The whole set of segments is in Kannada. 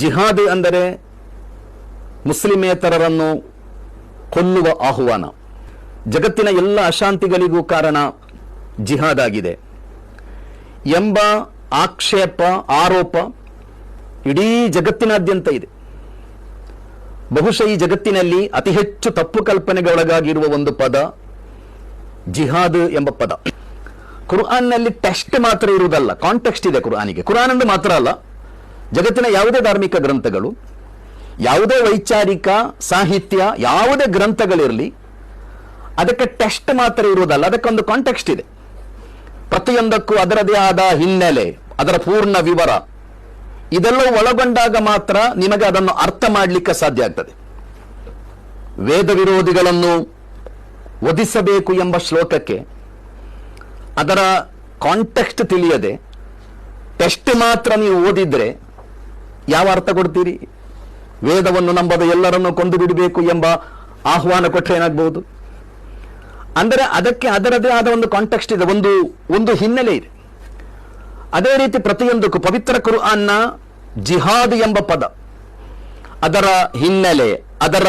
ಜಿಹಾದ್ ಅಂದರೆ ಮುಸ್ಲಿಮೇತರರನ್ನು ಕೊಲ್ಲುವ ಆಹ್ವಾನ. ಜಗತ್ತಿನ ಎಲ್ಲ ಅಶಾಂತಿಗಳಿಗೂ ಕಾರಣ ಜಿಹಾದ್ ಆಗಿದೆ ಎಂಬ ಆಕ್ಷೇಪ, ಆರೋಪ ಇಡೀ ಜಗತ್ತಿನಾದ್ಯಂತ ಇದೆ. ಬಹುಶಃ ಈ ಜಗತ್ತಿನಲ್ಲಿ ಅತಿ ಹೆಚ್ಚು ತಪ್ಪು ಕಲ್ಪನೆಗೊಳಗಾಗಿರುವ ಒಂದು ಪದ ಜಿಹಾದ್ ಎಂಬ ಪದ. ಕುರ್ಆನ್ನಲ್ಲಿ ಟೆಕ್ಸ್ಟ್ ಮಾತ್ರ ಇರುವುದಲ್ಲ, ಕಾಂಟೆಕ್ಸ್ಟ್ ಇದೆ ಕುರ್ಆನಿಗೆ. ಕುರ್ಆನ್ ಎಂದು ಮಾತ್ರ ಅಲ್ಲ, ಜಗತ್ತಿನ ಯಾವುದೇ ಧಾರ್ಮಿಕ ಗ್ರಂಥಗಳು, ಯಾವುದೇ ವೈಚಾರಿಕ ಸಾಹಿತ್ಯ, ಯಾವುದೇ ಗ್ರಂಥಗಳಿರಲಿ, ಅದಕ್ಕೆ ಟೆಕ್ಸ್ಟ್ ಮಾತ್ರ ಇರುವುದಲ್ಲ, ಅದಕ್ಕೊಂದು ಕಾಂಟೆಕ್ಸ್ಟ್ ಇದೆ. ಪ್ರತಿಯೊಂದಕ್ಕೂ ಅದರದೇ ಆದ ಹಿನ್ನೆಲೆ, ಅದರ ಪೂರ್ಣ ವಿವರ, ಇದೆಲ್ಲ ಒಳಗೊಂಡಾಗ ಮಾತ್ರ ನಿಮಗೆ ಅದನ್ನು ಅರ್ಥ ಮಾಡಲಿಕ್ಕೆ ಸಾಧ್ಯ ಆಗ್ತದೆ. ವೇದ ವಿರೋಧಿಗಳನ್ನು ವಧಿಸಬೇಕು ಎಂಬ ಶ್ಲೋಕಕ್ಕೆ ಅದರ ಕಾಂಟೆಕ್ಸ್ಟ್ ತಿಳಿಯದೆ ಟೆಕ್ಸ್ಟ್ ಮಾತ್ರ ನೀವು ಓದಿದ್ರೆ ಯಾವ ಅರ್ಥ ಕೊಡ್ತೀರಿ? ವೇದವನ್ನು ನಂಬದ ಎಲ್ಲರನ್ನು ಕೊಂದು ಬಿಡಬೇಕು ಎಂಬ ಆಹ್ವಾನ ಕೊಟ್ಟರೆ ಏನಾಗಬಹುದು? ಅಂದರೆ ಅದಕ್ಕೆ ಅದರದೇ ಆದ ಒಂದು ಕಾಂಟೆಕ್ಸ್ಟ್ ಇದೆ, ಒಂದು ಹಿನ್ನೆಲೆ ಇದೆ. ಅದೇ ರೀತಿ ಪ್ರತಿಯೊಂದಕ್ಕೂ ಪವಿತ್ರ ಕುರ್ಆನ್ನ ಜಿಹಾದ್ ಎಂಬ ಪದ, ಅದರ ಹಿನ್ನೆಲೆ, ಅದರ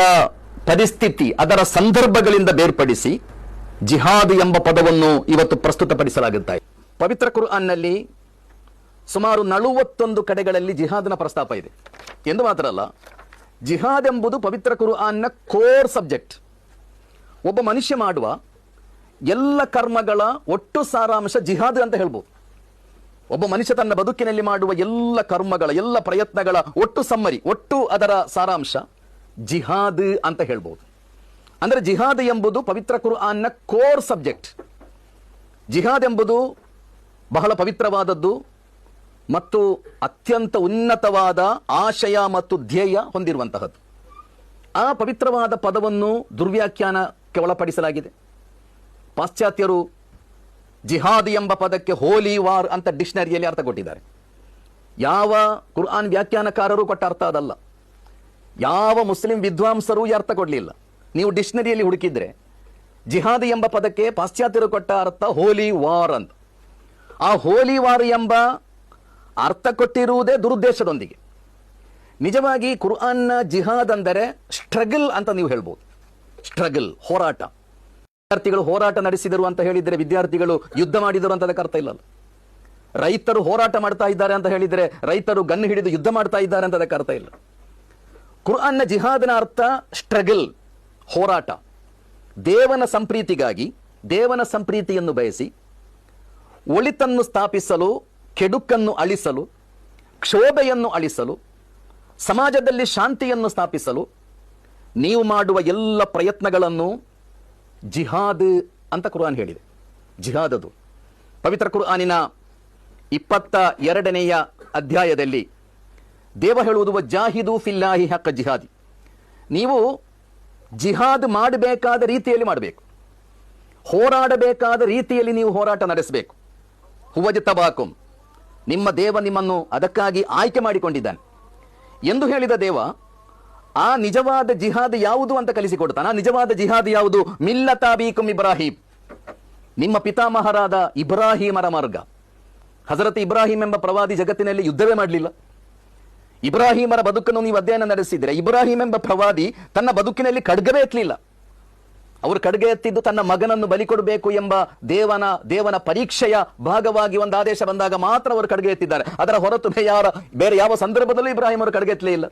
ಪರಿಸ್ಥಿತಿ, ಅದರ ಸಂದರ್ಭಗಳಿಂದ ಬೇರ್ಪಡಿಸಿ ಜಿಹಾದ್ ಎಂಬ ಪದವನ್ನು ಇವತ್ತು ಪ್ರಸ್ತುತಪಡಿಸಲಾಗುತ್ತದೆ. ಪವಿತ್ರ ಕುರ್ಆನ್ನಲ್ಲಿ ಸುಮಾರು 41 ಕಡೆಗಳಲ್ಲಿ ಜಿಹಾದ್ನ ಪ್ರಸ್ತಾಪ ಇದೆ ಎಂದು ಮಾತ್ರ ಅಲ್ಲ, ಜಿಹಾದ್ ಎಂಬುದು ಪವಿತ್ರ ಕುರ್ಆನ್ನ ಕೋರ್ ಸಬ್ಜೆಕ್ಟ್. ಒಬ್ಬ ಮನುಷ್ಯ ಮಾಡುವ ಎಲ್ಲ ಕರ್ಮಗಳ ಒಟ್ಟು ಸಾರಾಂಶ ಜಿಹಾದ್ ಅಂತ ಹೇಳ್ಬೋದು. ಒಬ್ಬ ಮನುಷ್ಯ ತನ್ನ ಬದುಕಿನಲ್ಲಿ ಮಾಡುವ ಎಲ್ಲ ಕರ್ಮಗಳ, ಎಲ್ಲ ಪ್ರಯತ್ನಗಳ ಒಟ್ಟು ಸಮ್ಮರಿ, ಒಟ್ಟು ಅದರ ಸಾರಾಂಶ ಜಿಹಾದ್ ಅಂತ ಹೇಳ್ಬೋದು. ಅಂದ್ರೆ ಜಿಹಾದ್ ಎಂಬುದು ಪವಿತ್ರ ಕುರ್ಆನ್ನ ಕೋರ್ ಸಬ್ಜೆಕ್ಟ್. ಜಿಹಾದ್ ಎಂಬುದು ಬಹಳ ಪವಿತ್ರವಾದದ್ದು ಮತ್ತು ಅತ್ಯಂತ ಉನ್ನತವಾದ ಆಶಯ ಮತ್ತು ಧ್ಯೇಯ ಹೊಂದಿರುವಂತಹದ್ದು. ಆ ಪವಿತ್ರವಾದ ಪದವನ್ನು ದುರ್ವ್ಯಾಖ್ಯಾನಕ್ಕೆ ಒಳಪಡಿಸಲಾಗಿದೆ. ಪಾಶ್ಚಾತ್ಯರು ಜಿಹಾದ್ ಎಂಬ ಪದಕ್ಕೆ ಹೋಲಿ ವಾರ್ ಅಂತ ಡಿಕ್ಷನರಿಯಲ್ಲಿ ಅರ್ಥ ಕೊಟ್ಟಿದ್ದಾರೆ. ಯಾವ ಕುರ್ಆನ್ ವ್ಯಾಖ್ಯಾನಕಾರರು ಕೊಟ್ಟ ಅರ್ಥ ಅದಲ್ಲ, ಯಾವ ಮುಸ್ಲಿಂ ವಿದ್ವಾಂಸರು ಈ ಅರ್ಥ ಕೊಡಲಿಲ್ಲ. ನೀವು ಡಿಕ್ಷನರಿಯಲ್ಲಿ ಹುಡುಕಿದ್ರೆ ಜಿಹಾದ್ ಎಂಬ ಪದಕ್ಕೆ ಪಾಶ್ಚಾತ್ಯರು ಕೊಟ್ಟ ಅರ್ಥ ಹೋಲಿ ವಾರ್ ಅಂತ. ಆ ಹೋಲಿ ವಾರ್ ಎಂಬ ಅರ್ಥ ಕೊಟ್ಟಿರುವುದೇ ದುರುದ್ದೇಶದೊಂದಿಗೆ. ನಿಜವಾಗಿ ಕುರ್ಆನ್ನ ಜಿಹಾದ್ ಅಂದರೆ ಸ್ಟ್ರಗಲ್ ಅಂತ ನೀವು ಹೇಳ್ಬೋದು. ಸ್ಟ್ರಗಲ್, ಹೋರಾಟ. ವಿದ್ಯಾರ್ಥಿಗಳು ಹೋರಾಟ ನಡೆಸಿದರು ಅಂತ ಹೇಳಿದ್ರೆ ವಿದ್ಯಾರ್ಥಿಗಳು ಯುದ್ಧ ಮಾಡಿದರು ಅಂತ ಅದಕ್ಕೆ ಅರ್ಥ ಇಲ್ಲ. ರೈತರು ಹೋರಾಟ ಮಾಡ್ತಾ ಇದ್ದಾರೆ ಅಂತ ಹೇಳಿದ್ರೆ ರೈತರು ಗನ್ ಹಿಡಿದು ಯುದ್ಧ ಮಾಡ್ತಾ ಇದ್ದಾರೆ ಅಂತ ಅದಕ್ಕೆ ಅರ್ಥ ಇಲ್ಲ. ಕುರ್ಆನ್ನ ಜಿಹಾದ್ನ ಅರ್ಥ ಸ್ಟ್ರಗಲ್, ಹೋರಾಟ. ದೇವನ ಸಂಪ್ರೀತಿಗಾಗಿ, ದೇವನ ಸಂಪ್ರೀತಿಯನ್ನು ಬಯಸಿ ಒಳಿತನ್ನು ಸ್ಥಾಪಿಸಲು, ಕೆಡುಕನ್ನು ಅಳಿಸಲು, ಕ್ಷೋಭೆಯನ್ನು ಅಳಿಸಲು, ಸಮಾಜದಲ್ಲಿ ಶಾಂತಿಯನ್ನು ಸ್ಥಾಪಿಸಲು ನೀವು ಮಾಡುವ ಎಲ್ಲ ಪ್ರಯತ್ನಗಳನ್ನು ಜಿಹಾದ್ ಅಂತ ಕುರ್ಆನ್ ಹೇಳಿದೆ. ಜಿಹಾದ್ ಅದು ಪವಿತ್ರ ಕುರ್ಆನಿನ 22ನೆಯ ಅಧ್ಯಾಯದಲ್ಲಿ ದೇವ ಹೇಳುವುದು ವಜಾಹಿದು ಫಿಲ್ಲಾಹಿ ಹಕ್ಕ ಜಿಹಾದಿ. ನೀವು ಜಿಹಾದ್ ಮಾಡಬೇಕಾದ ರೀತಿಯಲ್ಲಿ ಮಾಡಬೇಕು, ಹೋರಾಡಬೇಕಾದ ರೀತಿಯಲ್ಲಿ ನೀವು ಹೋರಾಟ ನಡೆಸಬೇಕು. ಹುವಜ್ತಬಾಕುಂ, ನಿಮ್ಮ ದೇವ ನಿಮ್ಮನ್ನು ಅದಕ್ಕಾಗಿ ಆಯ್ಕೆ ಮಾಡಿಕೊಂಡಿದ್ದಾನೆ ಎಂದು ಹೇಳಿದ ದೇವ ಆ ನಿಜವಾದ ಜಿಹಾದ್ ಯಾವುದು ಅಂತ ಕಲಿಸಿಕೊಡ್ತಾನೆ. ಆ ನಿಜವಾದ ಜಿಹಾದ್ ಯಾವುದು? ಮಿಲ್ಲತಾಬೀಕುಂ ಇಬ್ರಾಹಿಂ, ನಿಮ್ಮ ಪಿತಾಮಹರಾದ ಇಬ್ರಾಹಿಮರ ಮಾರ್ಗ. ಹಜರತ್ ಇಬ್ರಾಹಿಂ ಎಂಬ ಪ್ರವಾದಿ ಜಗತ್ತಿನಲ್ಲಿ ಯುದ್ಧವೇ ಮಾಡಲಿಲ್ಲ. ಇಬ್ರಾಹಿಮರ ಬದುಕನ್ನು ನೀವು ಅಧ್ಯಯನ ನಡೆಸಿದ್ರೆ, ಇಬ್ರಾಹಿಂ ಎಂಬ ಪ್ರವಾದಿ ತನ್ನ ಬದುಕಿನಲ್ಲಿ ಖಡ್ಗವೇ ಎತ್ತಲಿಲ್ಲ. ಅವರು ಖಡ್ಗ ಎತ್ತಿದ್ದು ತನ್ನ ಮಗನನ್ನು ಬಲಿ ಕೊಡಬೇಕು ಎಂಬ ದೇವನ ಪರೀಕ್ಷೆಯ ಭಾಗವಾಗಿ ಒಂದು ಆದೇಶ ಬಂದಾಗ ಮಾತ್ರ ಅವರು ಖಡ್ಗ ಎತ್ತಿದ್ದಾರೆ. ಅದರ ಹೊರತು ಬೇರೆ ಯಾವ ಸಂದರ್ಭದಲ್ಲೂ ಇಬ್ರಾಹಿಂ ಅವರು ಖಡ್ಗ ಎತ್ತಲೇ ಇಲ್ಲ.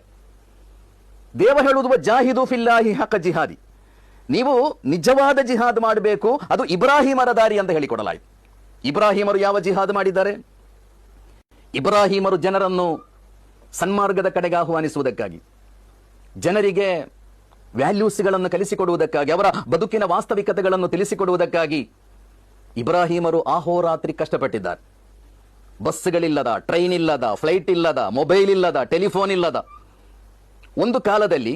ದೇವ ಹೇಳುವುದು ಜಾಹಿದು ಫಿಲ್ಲಾಹಿ ಹಕ್ಕ ಜಿಹಾದಿ, ನೀವು ನಿಜವಾದ ಜಿಹಾದ್ ಮಾಡಬೇಕು, ಅದು ಇಬ್ರಾಹಿಮರ ದಾರಿ ಅಂತ ಹೇಳಿಕೊಡಲಾಯಿತು. ಇಬ್ರಾಹಿಮರು ಯಾವ ಜಿಹಾದ್ ಮಾಡಿದ್ದಾರೆ? ಇಬ್ರಾಹಿಮರು ಜನರನ್ನು ಸನ್ಮಾರ್ಗದ ಕಡೆಗೆ ಆಹ್ವಾನಿಸುವುದಕ್ಕಾಗಿ, ಜನರಿಗೆ ವ್ಯಾಲ್ಯೂಸ್ಗಳನ್ನು ಕಲಿಸಿಕೊಡುವುದಕ್ಕಾಗಿ, ಅವರ ಬದುಕಿನ ವಾಸ್ತವಿಕತೆಗಳನ್ನು ತಿಳಿಸಿಕೊಡುವುದಕ್ಕಾಗಿ ಇಬ್ರಾಹಿಮರು ಆಹೋರಾತ್ರಿ ಕಷ್ಟಪಟ್ಟಿದ್ದಾರೆ. ಬಸ್ಗಳಿಲ್ಲದ, ಟ್ರೈನ್ ಇಲ್ಲದ, ಫ್ಲೈಟ್ ಇಲ್ಲದ, ಮೊಬೈಲ್ ಇಲ್ಲದ, ಟೆಲಿಫೋನ್ ಇಲ್ಲದ ಒಂದು ಕಾಲದಲ್ಲಿ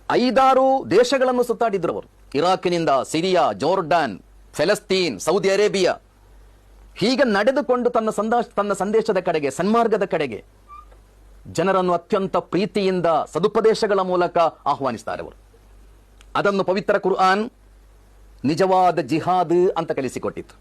5-6 ದೇಶಗಳನ್ನು ಸುತ್ತಾಡಿದ್ರು ಅವರು. ಇರಾಕಿನಿಂದ ಸಿರಿಯಾ, ಜೋರ್ಡಾನ್, ಫೆಲಸ್ತೀನ್, ಸೌದಿ ಅರೇಬಿಯಾ, ಹೀಗೆ ನಡೆದುಕೊಂಡು ತನ್ನ ಸಂದೇಶದ ಕಡೆಗೆ, ಸನ್ಮಾರ್ಗದ ಕಡೆಗೆ ಜನರನ್ನು ಅತ್ಯಂತ ಪ್ರೀತಿಯಿಂದ ಸದುಪದೇಶಗಳ ಮೂಲಕ ಆಹ್ವಾನಿಸ್ತಾರೆ ಅವರು. ಅದನ್ನು ಪವಿತ್ರ ಕುರ್ಆನ್ ನಿಜವಾದ ಜಿಹಾದ್ ಅಂತ ಕಲಿಸಿಕೊಟ್ಟಿತ್ತು.